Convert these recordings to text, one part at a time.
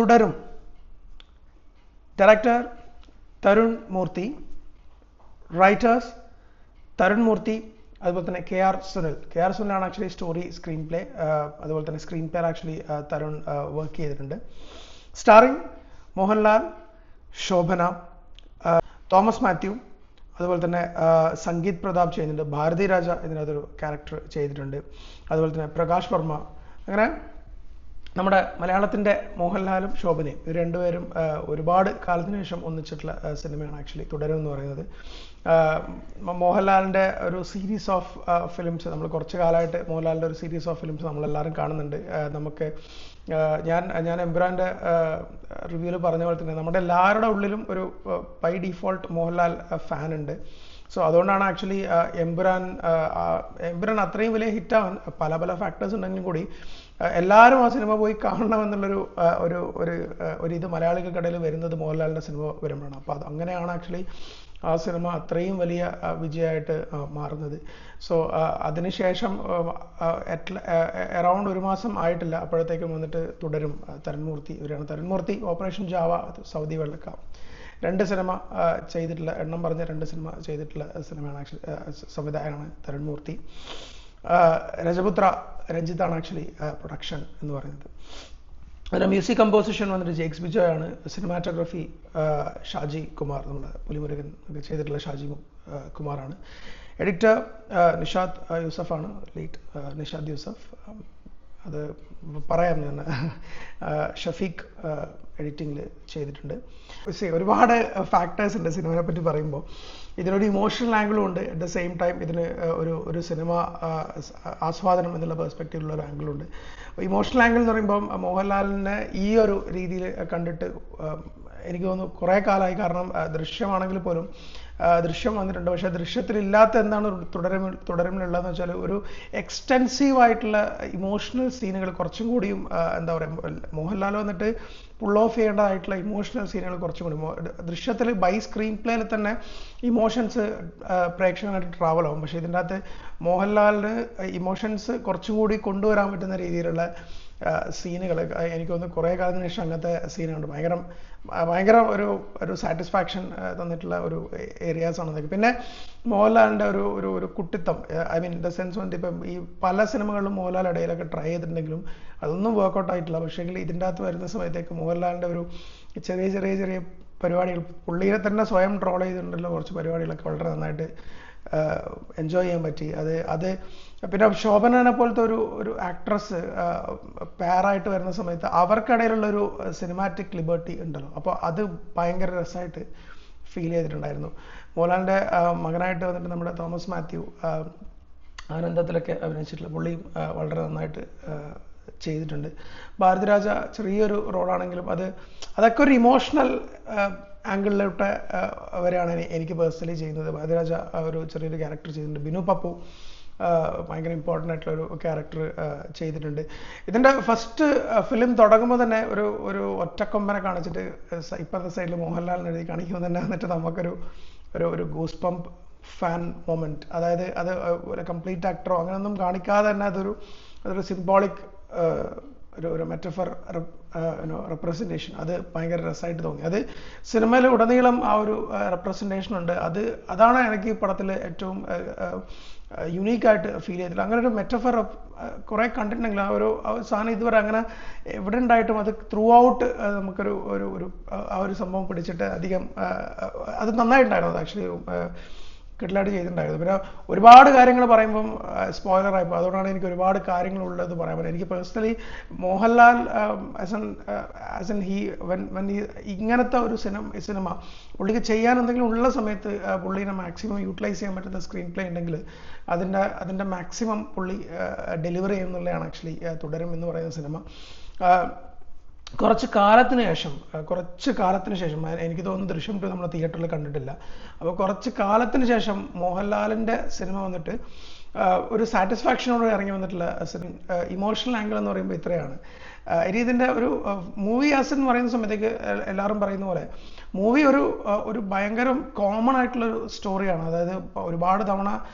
തുടരും. Director Tarun Moorthy, writers Tarun Moorthy, അതുപോലെ തന്നെ KR സുനിലാണ് ആക്ച്വലി സ്റ്റോറി സ്ക്രീൻ പ്ലേ, അതുപോലെ തന്നെ screenplay actually Tarun work ചെയ്തിട്ടുണ്ട്. സ്റ്റാറിംഗ് മോഹൻലാൽ, ശോഭന, തോമസ് മാത്യു, അതുപോലെ തന്നെ സംഗീത് പ്രതാപ് ചെയ്യുന്നുണ്ട്. ഭാരതി രാജ ഇതിനകത്തൊരു ക്യാരക്ടർ ചെയ്തിട്ടുണ്ട്. അതുപോലെ തന്നെ പ്രകാശ് വർമ്മ. അങ്ങനെ നമ്മുടെ മലയാളത്തിൻ്റെ മോഹൻലാലും ശോഭനയും ഇത് രണ്ടുപേരും ഒരുപാട് കാലത്തിന് ശേഷം ഒന്നിച്ചിട്ടുള്ള സിനിമയാണ് ആക്ച്വലി തുടരും എന്ന് പറയുന്നത്. മോഹൻലാലിൻ്റെ ഒരു സീരീസ് ഓഫ് ഫിലിംസ്, നമ്മൾ കുറച്ച് കാലമായിട്ട് മോഹൻലാലിൻ്റെ ഒരു സീരീസ് ഓഫ് ഫിലിംസ് നമ്മളെല്ലാവരും കാണുന്നുണ്ട്. നമുക്ക് ഞാൻ എംപുരാൻ്റെ റിവ്യൂവിൽ പറഞ്ഞ പോലെ തന്നെ നമ്മുടെ എല്ലാവരുടെ ഉള്ളിലും ഒരു ബൈ ഡിഫോൾട്ട് മോഹൻലാൽ ഫാൻ ഉണ്ട്. സോ അതുകൊണ്ടാണ് ആക്ച്വലി എംപുരാൻ അത്രയും വലിയ ഹിറ്റാവാൻ പല ഫാക്ടേഴ്സ് ഉണ്ടെങ്കിലും കൂടി എല്ലാവരും ആ സിനിമ പോയി കാണണമെന്നുള്ളൊരു ഒരു ഇത് മലയാളികൾക്കിടയിൽ വരുന്നത് മോഹൻലാലിൻ്റെ സിനിമ വരുമ്പോഴാണ്. അപ്പോൾ അങ്ങനെയാണ് ആക്ച്വലി ആ സിനിമ അത്രയും വലിയ വിജയമായിട്ട് മാറുന്നത്. സോ അതിനുശേഷം അറൗണ്ട് 1 മാസം ആയിട്ടില്ല, അപ്പോഴത്തേക്കും വന്നിട്ട് തുടരും തരുൺമൂർത്തി ഇവരാണ്. തരുൺമൂർത്തി ഓപ്പറേഷൻ ജാവ, സൗദി വെള്ളക്കാം 2 സിനിമ ചെയ്തിട്ടുള്ള, എണ്ണം പറഞ്ഞ 2 സിനിമ ചെയ്തിട്ടുള്ള സിനിമയാണ് ആക്ച്വലി, സംവിധായകനാണ് തരുൺമൂർത്തി. രജപുത്ര രഞ്ജിത്താണ് ആക്ച്വലി പ്രൊഡക്ഷൻ എന്ന് പറയുന്നത്. അതിൻ്റെ മ്യൂസിക് കമ്പോസിഷൻ വന്നിട്ട് ജെയ്ക്സ് ബിജോയാണ്. സിനിമാറ്റോഗ്രഫി ഷാജി കുമാർ, നമ്മുടെ പുലിമുരുകൻ ഒക്കെ ചെയ്തിട്ടുള്ള ഷാജി കുമാറാണ്. എഡിറ്റർ നിഷാദ് യൂസഫാണ്, ലേറ്റ് നിഷാദ് യൂസഫ്. അത് പറയാം ഞാൻ. ഷഫീഖ് എഡിറ്റിങ്ങിൽ ചെയ്തിട്ടുണ്ട്. ഒരുപാട് ഫാക്ടേഴ്സ് ഉണ്ട് സിനിമയെ പറ്റി പറയുമ്പോൾ. ഇതിനൊരു ഇമോഷണൽ ആംഗിളും ഉണ്ട്, അറ്റ് ദ സെയിം ടൈം ഇതിന് ഒരു സിനിമ ആസ്വാദനം എന്നുള്ള പെർസ്പെക്റ്റീവിലുള്ള ഒരു ആംഗിളും ഉണ്ട്. ഇമോഷണൽ ആംഗിൾ എന്ന് പറയുമ്പം മോഹൻലാലിനെ ഈ ഒരു രീതിയിൽ കണ്ടിട്ട് എനിക്ക് തോന്നുന്നു കുറേ കാലമായി. കാരണം ദൃശ്യമാണെങ്കിൽ പോലും ദൃശ്യം വന്നിട്ടുണ്ട്, പക്ഷേ ദൃശ്യത്തിലില്ലാത്ത എന്താണ് തുടരുമിലുള്ളതെന്ന് വെച്ചാൽ ഒരു എക്സ്റ്റെൻസീവ് ആയിട്ടുള്ള ഇമോഷണൽ സീനുകൾ കുറച്ചും കൂടിയും എന്താ പറയുക, മോഹൻലാൽ വന്നിട്ട് പുൾ ഓഫ് ചെയ്യേണ്ടതായിട്ടുള്ള ഇമോഷണൽ സീനുകൾ കുറച്ചും കൂടി ദൃശ്യത്തിൽ ബൈ സ്ക്രീൻ പ്ലേയിൽ തന്നെ ഇമോഷൻസ് പ്രേക്ഷകനായിട്ട് ട്രാവൽ ആവും. പക്ഷേ ഇതിൻ്റെ അകത്ത് മോഹൻലാലിന് ഇമോഷൻസ് കുറച്ചും കൂടി കൊണ്ടുവരാൻ പറ്റുന്ന രീതിയിലുള്ള സീനുകൾ എനിക്ക് തോന്നുന്നു കുറേ കാലത്തിന് ശേഷം അങ്ങനത്തെ സീനുണ്ട്. ഭയങ്കര ഒരു സാറ്റിസ്ഫാക്ഷൻ തന്നിട്ടുള്ള ഒരു ഏരിയാസ് ആണ് അതൊക്കെ. പിന്നെ മോഹൻലാലിൻ്റെ ഒരു കുട്ടിത്തം, I mean in the sense വന്നിട്ട് ഇപ്പം ഈ പല സിനിമകളിലും മോഹൻലാൽ ഇടയിലൊക്കെ ട്രൈ ചെയ്തിട്ടുണ്ടെങ്കിലും അതൊന്നും വർക്കൗട്ട് ആയിട്ടില്ല. പക്ഷേങ്കിൽ ഇതിൻ്റെ അകത്ത് വരുന്ന സമയത്തേക്ക് മോഹൻലാലിൻ്റെ ഒരു ചെറിയ പരിപാടികൾ, പുള്ളിയെ തന്നെ സ്വയം ട്രോൾ ചെയ്തിട്ടുണ്ടല്ലോ കുറച്ച് പരിപാടികളൊക്കെ വളരെ നന്നായിട്ട് എൻജോയ് ചെയ്യാൻ പറ്റി. അത് പിന്നെ ശോഭനനെ പോലത്തെ ഒരു ആക്ട്രസ് പെയറായിട്ട് വരുന്ന സമയത്ത് അവർക്കിടയിലുള്ളൊരു സിനിമാറ്റിക് ലിബർട്ടി ഉണ്ടല്ലോ, അപ്പോൾ അത് ഭയങ്കര രസമായിട്ട് ഫീൽ ചെയ്തിട്ടുണ്ടായിരുന്നു. മോഹൻലാലിൻ്റെ മകനായിട്ട് വന്നിട്ട് നമ്മുടെ തോമസ് മാത്യു ആനന്ദത്തിലൊക്കെ അഭിനയിച്ചിട്ടുള്ള പുള്ളിയും വളരെ നന്നായിട്ട് ചെയ്തിട്ടുണ്ട്. ഭാരതി രാജ ചെറിയൊരു റോളാണെങ്കിലും അതൊക്കെ ഒരു ഇമോഷണൽ ആംഗിളിലോട്ട് വരെയാണ് എനിക്ക് പേഴ്സണലി ചെയ്യുന്നത്. ഭാരതി രാജ ഒരു ചെറിയൊരു ക്യാരക്ടർ ചെയ്തിട്ടുണ്ട്. ബിനു പപ്പു ഭയങ്കര ഇമ്പോർട്ടൻ്റ് ആയിട്ടുള്ള ഒരു ക്യാരക്ടർ ചെയ്തിട്ടുണ്ട്. ഇതിൻ്റെ ഫസ്റ്റ് ഫിലിം തുടങ്ങുമ്പോൾ തന്നെ ഒരു ഒറ്റക്കൊമ്പനെ കാണിച്ചിട്ട് ഇപ്പോഴത്തെ സൈഡിൽ മോഹൻലാലിന് എഴുതി കാണിക്കുമ്പോൾ തന്നെ എന്നിട്ട് നമുക്കൊരു ഗൂസ് പമ്പ് ഫാൻ മൊമെൻറ്റ്, അതായത് അത് ഒരു കംപ്ലീറ്റ് ആക്ടറോ അങ്ങനെയൊന്നും കാണിക്കാതെ തന്നെ അതൊരു സിംബോളിക് ഒരു മെറ്റഫർ റെപ്രസെൻറ്റേഷൻ, അത് ഭയങ്കര രസമായിട്ട് തോന്നി. അത് സിനിമയിൽ ഉടനീളം ആ ഒരു റെപ്രസെൻറ്റേഷൻ ഉണ്ട്. അതാണ് എനിക്ക് ഈ പടത്തിൽ ഏറ്റവും യുണീക്കായിട്ട് ഫീൽ ചെയ്തില്ല. അങ്ങനെ ഒരു മെറ്റഫർ കുറേ കണ്ടിട്ടുണ്ടെങ്കിൽ ആ ഒരു സാധനം ഇതുവരെ അങ്ങനെ എവിടെ ഉണ്ടായിട്ടും അത് ത്രൂ ഔട്ട് നമുക്കൊരു ആ ഒരു സംഭവം പിടിച്ചിട്ട് അധികം അത് നന്നായിട്ടുണ്ടായിരുന്നു. ആക്ച്വലി കിട്ടലായിട്ട് ചെയ്തിട്ടുണ്ടായിരുന്നു. പിന്നെ ഒരുപാട് കാര്യങ്ങൾ പറയുമ്പം സ്പോയിലറായിപ്പോൾ, അതുകൊണ്ടാണ് എനിക്ക് ഒരുപാട് കാര്യങ്ങളുള്ളത് പറയാൻ പറ്റും. എനിക്ക് പേഴ്സണലി മോഹൻലാൽ ആസ് എൻ ഇങ്ങനത്തെ ഒരു സിനിമ പുള്ളിക്ക് ചെയ്യാൻ എന്തെങ്കിലും ഉള്ള സമയത്ത് പുള്ളീനെ മാക്സിമം യൂട്ടിലൈസ് ചെയ്യാൻ പറ്റുന്ന സ്ക്രീൻ പ്ലേ ഉണ്ടെങ്കിൽ അതിൻ്റെ മാക്സിമം പുള്ളി ഡെലിവർ ചെയ്യുന്നുള്ളതാണ് ആക്ച്വലി തുടരും എന്ന് പറയുന്ന സിനിമ. കുറച്ച് കാലത്തിന് ശേഷം എനിക്ക് തോന്നുന്നു ദൃശ്യം 2 നമ്മൾ തിയേറ്ററിൽ കണ്ടിട്ടില്ല. അപ്പോൾ കുറച്ച് കാലത്തിന് ശേഷം മോഹൻലാലിൻ്റെ സിനിമ വന്നിട്ട് ഒരു സാറ്റിസ്ഫാക്ഷനോട് ഇറങ്ങി വന്നിട്ടുള്ള ഇമോഷണൽ ആംഗിൾ എന്ന് പറയുമ്പോൾ ഇത്രയാണ്. ഇനി ഇതിൻ്റെ ഒരു മൂവി ആസ് എന്ന് പറയുന്ന സമയത്തേക്ക് എല്ലാവരും പറയുന്ന പോലെ മൂവി ഒരു ഭയങ്കര കോമൺ ആയിട്ടുള്ളൊരു സ്റ്റോറിയാണ്. അതായത് ഒരുപാട് തവണ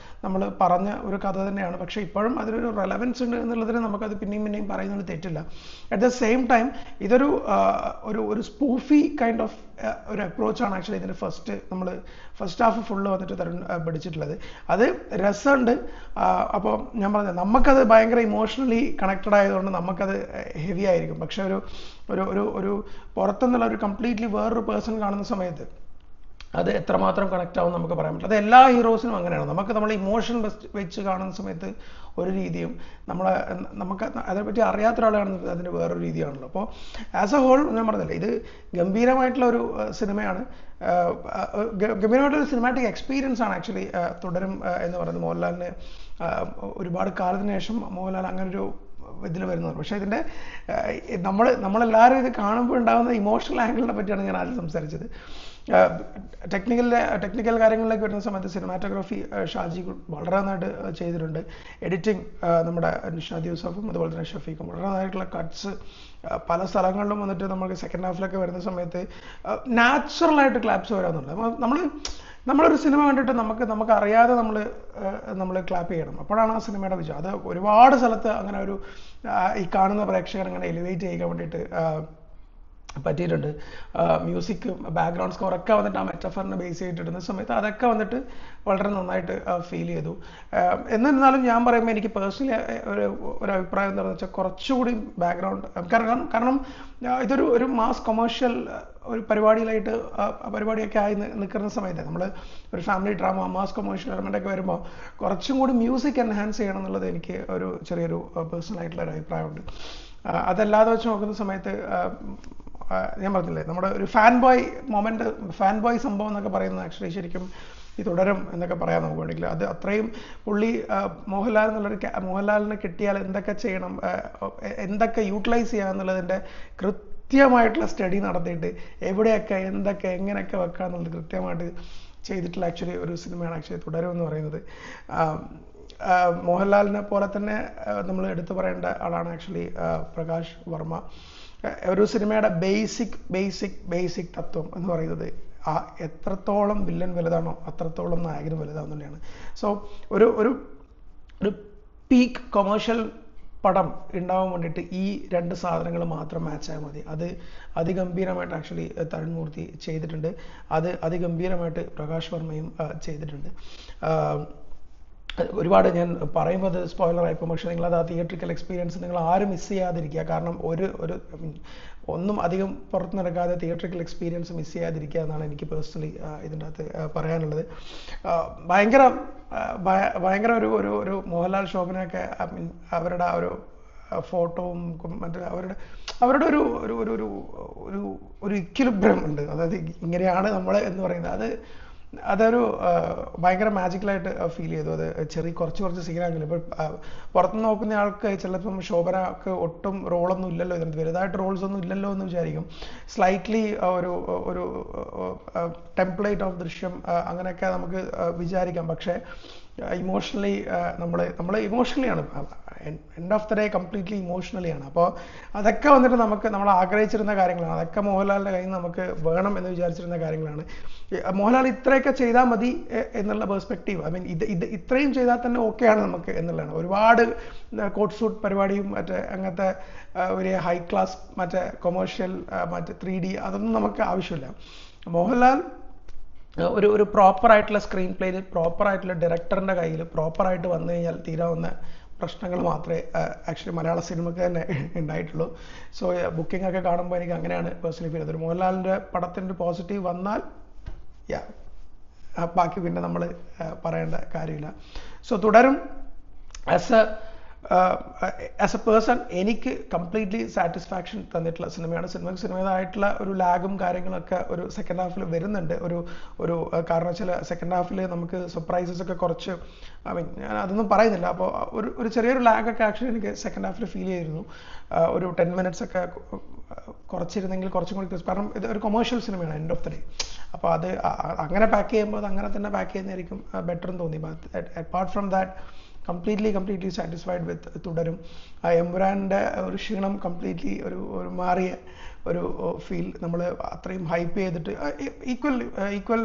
നമ്മൾ പറഞ്ഞ ഒരു കഥ തന്നെയാണ്. പക്ഷേ ഇപ്പോഴും അതിനൊരു റെലവൻസ് ഉണ്ട് എന്നുള്ളതിന് നമുക്കത് പിന്നെയും പറയുന്നത് തെറ്റില്ല. അറ്റ് ദ സെയിം ടൈം ഇതൊരു ഒരു സ്പൂഫി കൈൻഡ് ഓഫ് ഒരു അപ്രോച്ചാണ് ആക്ച്വലി ഇതിൻ്റെ ഫസ്റ്റ് ഹാഫ് ഫുള്ള് വന്നിട്ട് തരുൺ പിടിച്ചിട്ടുള്ളത്. അത് രസമുണ്ട്. അപ്പോൾ ഞാൻ പറഞ്ഞത് നമുക്കത് ഭയങ്കര ഇമോഷണലി കണക്റ്റഡ് ആയതുകൊണ്ട് നമുക്കത് ഹെവി ആയിരിക്കും. പക്ഷെ ഒരു പുറത്തുനിന്നുള്ള ഒരു കംപ്ലീറ്റ്ലി വേറൊരു പേഴ്സൺ കാണുന്ന സമയത്ത് അത് എത്രമാത്രം കണക്റ്റ് ആവും നമുക്ക് പറയാൻ പറ്റില്ല. അത് എല്ലാ ഹീറോസിനും അങ്ങനെയാണ്. നമ്മൾ ഇമോഷൻ വെച്ച് കാണുന്ന സമയത്ത് ഒരു രീതിയും നമുക്ക് അതിനെപ്പറ്റി അറിയാത്ത ഒരാളാണെന്ന് അതിൻ്റെ വേറൊരു രീതിയാണല്ലോ. അപ്പോൾ ആസ് എ ഹോൾ ഞാൻ പറഞ്ഞില്ലേ, ഇത് ഗംഭീരമായിട്ടുള്ള ഒരു സിനിമയാണ്. ഗംഭീരമായിട്ടൊരു സിനിമാറ്റിക് എക്സ്പീരിയൻസ് ആണ് ആക്ച്വലി തുടരും എന്ന് പറയുന്നത്. മോഹൻലാലിന് ഒരുപാട് കാലത്തിന് ശേഷം മോഹൻലാൽ അങ്ങനൊരു ഇതിൽ വരുന്നത്. പക്ഷേ ഇതിൻ്റെ നമ്മളെല്ലാവരും ഇത് കാണുമ്പോൾ ഉണ്ടാകുന്ന ഇമോഷണൽ ആംഗിളിനെ പറ്റിയാണ് ഞാൻ ആദ്യം സംസാരിച്ചത്. ടെക്നിക്കൽ കാര്യങ്ങളിലേക്ക് വരുന്ന സമയത്ത് സിനിമാറ്റോഗ്രാഫി ഷാജി വളരെ നന്നായിട്ട് ചെയ്തിട്ടുണ്ട്. എഡിറ്റിംഗ് നമ്മുടെ നിഷാദ് യൂസഫും അതുപോലെ തന്നെ ഷഫീഖും വളരെ നന്നായിട്ടുള്ള കട്ട്സ് പല സ്ഥലങ്ങളിലും വന്നിട്ട് നമുക്ക് സെക്കൻഡ് ഹാഫിലൊക്കെ വരുന്ന സമയത്ത് നാച്ചുറലായിട്ട് ക്ലാപ്സ് വരാമെന്നുണ്ട്. നമ്മളൊരു സിനിമ കണ്ടിട്ട് നമുക്ക് അറിയാതെ നമ്മൾ ക്ലാപ്പ് ചെയ്യണം. അപ്പോഴാണ് ആ സിനിമയുടെ വിജയം. അത് ഒരുപാട് സ്ഥലത്ത് അങ്ങനെ ഈ കാണുന്ന പ്രേക്ഷകർ അങ്ങനെ എലിവേറ്റ് ചെയ്യാൻ വേണ്ടിയിട്ട് പറ്റിയിട്ടുണ്ട്. മ്യൂസിക്, ബാക്ക്ഗ്രൗണ്ട് സ്കോർ ഒക്കെ വന്നിട്ട് ആ മെറ്റഫറിനെ ബേസ് ചെയ്തിട്ടിടുന്ന സമയത്ത് അതൊക്കെ വന്നിട്ട് വളരെ നന്നായിട്ട് ഫീൽ ചെയ്തു. എന്നിരുന്നാലും ഞാൻ പറയുമ്പോൾ എനിക്ക് പേഴ്സണലി ഒരു അഭിപ്രായം എന്താണെന്ന് വെച്ചാൽ കുറച്ചുകൂടി ബാക്ക്ഗ്രൗണ്ട്, കാരണം ഇതൊരു മാസ് കൊമേഴ്ഷ്യൽ ഒരു പരിപാടിയൊക്കെ ആയി നിൽക്കുന്ന സമയത്ത് നമ്മൾ ഒരു family drama, mass commercial element ഒക്കെ വരുമ്പോൾ കുറച്ചും കൂടി മ്യൂസിക് എൻഹാൻസ് ചെയ്യണം എന്നുള്ളത് എനിക്ക് ഒരു ചെറിയൊരു പേഴ്സണൽ ആയിട്ടുള്ള ഒരു അഭിപ്രായമുണ്ട്. അതല്ലാതെ വെച്ച് നോക്കുന്ന സമയത്ത് ഞാൻ പറഞ്ഞില്ലേ, നമ്മുടെ ഒരു ഫാൻ ബോയ് സംഭവം എന്നൊക്കെ പറയുന്നത് ആക്ച്വലി ശരിക്കും ഈ തുടരും എന്നൊക്കെ പറയാൻ നമുക്ക് വേണമെങ്കിൽ അത് അത്രയും പുള്ളി മോഹൻലാലിനെ കിട്ടിയാൽ എന്തൊക്കെ ചെയ്യണം, എന്തൊക്കെ യൂട്ടിലൈസ് ചെയ്യുക എന്നുള്ളതിൻ്റെ കൃത്യമായിട്ടുള്ള സ്റ്റഡി നടത്തിയിട്ട് എവിടെയൊക്കെ എന്തൊക്കെ എങ്ങനെയൊക്കെ വെക്കുക എന്നുള്ളത് കൃത്യമായിട്ട് ചെയ്തിട്ടുള്ള ആക്ച്വലി ഒരു സിനിമയാണ് ആക്ച്വലി തുടരും എന്ന് പറയുന്നത്. മോഹൻലാലിനെ പോലെ തന്നെ നമ്മൾ എടുത്തു പറയേണ്ട ആളാണ് ആക്ച്വലി പ്രകാശ് വർമ്മ. ഒരു സിനിമയുടെ ബേസിക് തത്വം എന്ന് പറയുന്നത് എത്രത്തോളം വില്ലൻ വലുതാണോ അത്രത്തോളം നായകനും വലുതാണെന്നുള്ളതാണ്. സോ ഒരു പീക്ക് കൊമേഴ്ഷ്യൽ പടം ഉണ്ടാവാൻ വേണ്ടിയിട്ട് ഈ രണ്ട് സാധനങ്ങൾ മാത്രം മാച്ചായാൽ മതി. അത് അതിഗംഭീരമായിട്ട് ആക്ച്വലി തരുൺ മൂർത്തി ചെയ്തിട്ടുണ്ട്. അത് അതിഗംഭീരമായിട്ട് പ്രകാശ് വർമ്മയും ചെയ്തിട്ടുണ്ട്. ഒരുപാട് ഞാൻ പറയുമ്പോൾ അത് സ്പോയിലറായിപ്പോൾ, പക്ഷേ നിങ്ങളത് ആ തിയേറ്ററിക്കൽ എക്സ്പീരിയൻസ് നിങ്ങൾ ആരും മിസ് ചെയ്യാതിരിക്കുക. കാരണം ഒന്നും അധികം പുറത്ത് നടക്കാതെ തിയേറ്ററിക്കൽ എക്സ്പീരിയൻസ് മിസ് ചെയ്യാതിരിക്കുക എന്നാണ് എനിക്ക് പേഴ്സണലി ഇതിൻ്റെ അകത്ത് പറയാനുള്ളത്. ഭയങ്കര ഒരു മോഹൻലാൽ ശോഭനയൊക്കെ അവരുടെ ആ ഒരു ഫോട്ടോവും മറ്റേ അവരുടെ ഒരു ഇക്വിലിബ്രിയം ഉണ്ട്. അതായത് ഇങ്ങനെയാണ് നമ്മൾ എന്ന് പറയുന്നത്. അതൊരു ഭയങ്കര മാജിക്കലായിട്ട് ഫീൽ ചെയ്തു. അത് കുറച്ച് സീനാണെങ്കിലും ഇപ്പോൾ പുറത്തുനിന്ന് നോക്കുന്ന ആൾക്ക് ചിലപ്പം ശോഭനക്ക് ഒട്ടും റോളൊന്നും ഇല്ലല്ലോ, ഇതിനകത്ത് വലുതായിട്ട് റോൾസ് ഒന്നും ഇല്ലല്ലോ എന്ന് വിചാരിക്കും. സ്ലൈറ്റ്ലി ഒരു ടെംപ്ലേറ്റ് ഓഫ് ദൃശ്യം അങ്ങനെയൊക്കെ നമുക്ക് വിചാരിക്കാം. പക്ഷേ ഇമോഷണലി നമ്മൾ ഇമോഷണലിയാണ്, end of the day completely ഇമോഷണലിയാണ്. അപ്പോൾ അതൊക്കെ വന്നിട്ട് നമ്മൾ ആഗ്രഹിച്ചിരുന്ന കാര്യങ്ങളാണ്. അതൊക്കെ മോഹൻലാലിൻ്റെ കയ്യിൽ നിന്ന് നമുക്ക് വേണം എന്ന് വിചാരിച്ചിരുന്ന കാര്യങ്ങളാണ്. മോഹൻലാൽ ഇത്രയൊക്കെ ചെയ്താൽ മതി എന്നുള്ള പെർസ്പെക്റ്റീവ്, ഇത്രയും ചെയ്താൽ തന്നെ ഓക്കെയാണ് നമുക്ക് എന്നുള്ളതാണ്. ഒരുപാട് കോട്ട് സൂട്ട് പരിപാടിയും അങ്ങനത്തെ ഒരു ഹൈ ക്ലാസ് കൊമേഴ്ഷ്യൽ 3D അതൊന്നും നമുക്ക് ആവശ്യമില്ല. മോഹൻലാൽ ഒരു പ്രോപ്പറായിട്ടുള്ള സ്ക്രീൻ പ്ലേയിൽ പ്രോപ്പറായിട്ടുള്ള ഡയറക്ടറിൻ്റെ കയ്യിൽ പ്രോപ്പറായിട്ട് വന്നു കഴിഞ്ഞാൽ തീരാവുന്ന പ്രശ്നങ്ങൾ മാത്രമേ ആക്ച്വലി മലയാള സിനിമയ്ക്ക് തന്നെ ഉണ്ടായിട്ടുള്ളൂ. സോ ബുക്കിംഗ് ഒക്കെ കാണുമ്പോൾ എനിക്ക് അങ്ങനെയാണ് പേഴ്സണലി ഫീൽ ചെയ്തത്. മോഹൻലാലിൻ്റെ പടത്തിൻ്റെ പോസിറ്റീവ് വന്നാൽ ബാക്കി പിന്നെ നമ്മൾ പറയേണ്ട കാര്യമില്ല. സോ തുടരും ആസ് എ പേഴ്സൺ എനിക്ക് കംപ്ലീറ്റ്ലി സാറ്റിസ്ഫാക്ഷൻ തന്നിട്ടുള്ള സിനിമയാണ്. സിനിമയുടേതായിട്ടുള്ള ഒരു ലാഗും കാര്യങ്ങളൊക്കെ ഒരു സെക്കൻഡ് ഹാഫിൽ വരുന്നുണ്ട്. ഒരു കാരണം വെച്ചാൽ സെക്കൻഡ് ഹാഫിൽ നമുക്ക് സർപ്രൈസസ് ഒക്കെ കുറച്ച് ഞാൻ അതൊന്നും പറയുന്നില്ല. അപ്പോൾ ഒരു ചെറിയൊരു ലാഗൊക്കെ ആക്ച്വലി എനിക്ക് സെക്കൻഡ് ഹാഫിൽ ഫീൽ ചെയ്തിരുന്നു. ഒരു 10 minutes ഒക്കെ കുറച്ചിരുന്നെങ്കിൽ കുറച്ചും കൂടി, കാരണം ഇത് ഒരു കൊമേഴ്ഷ്യൽ സിനിമയാണ് എൻഡ് ഓഫ് ദ ഡേ. അപ്പോൾ അങ്ങനെ പാക്ക് ചെയ്യുമ്പോൾ അത് അങ്ങനെ തന്നെ പാക്ക് ചെയ്യുന്നതായിരിക്കും ബെറ്റർ എന്ന് തോന്നി. Apart from that completely satisfied with തുടരും. ആ എമ്പുരാൻ്റെ ഒരു ക്ഷീണം കംപ്ലീറ്റ്ലി ഒരു മാറിയ ഒരു ഫീൽ. നമ്മൾ അത്രയും ഹൈപ്പ് ചെയ്തിട്ട് equal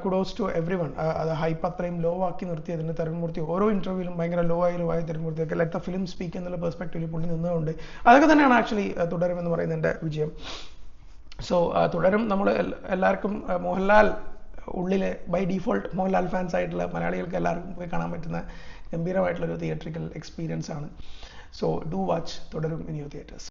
kudos to everyone. അത് ഹൈപ്പ് അത്രയും ലോ ആക്കി നിർത്തിയതിന് തരുൺമൂർത്തി ഓരോ ഇന്റർവ്യൂവിലും ഭയങ്കര ലോ ആയി തരുൺമൂർത്തിയൊക്കെ ലെറ്റ് ദ ഫിലിം സ്പീക്ക് എന്നുള്ള പെർസ്പെക്റ്റീവിൽ പുള്ളി നിന്നുകൊണ്ട് അതൊക്കെ തന്നെയാണ് ആക്ച്വലി തുടരും എന്ന് പറയുന്നതിൻ്റെ വിജയം. സോ തുടരും നമ്മൾ എല്ലാവർക്കും മോഹൻലാൽ ഉള്ളിലെ ബൈ ഡീഫോൾട്ട് മോഹൻലാൽ ഫാൻസ് ആയിട്ടുള്ള മലയാളികൾക്ക് എല്ലാവർക്കും പോയി കാണാൻ പറ്റുന്ന ഗംഭീരമായിട്ടുള്ളൊരു തിയേറ്ററിക്കൽ എക്സ്പീരിയൻസ് ആണ്. സോ ഡു വാച്ച് തുടരും ഇൻ യുവർ തിയേറ്റേഴ്സ്.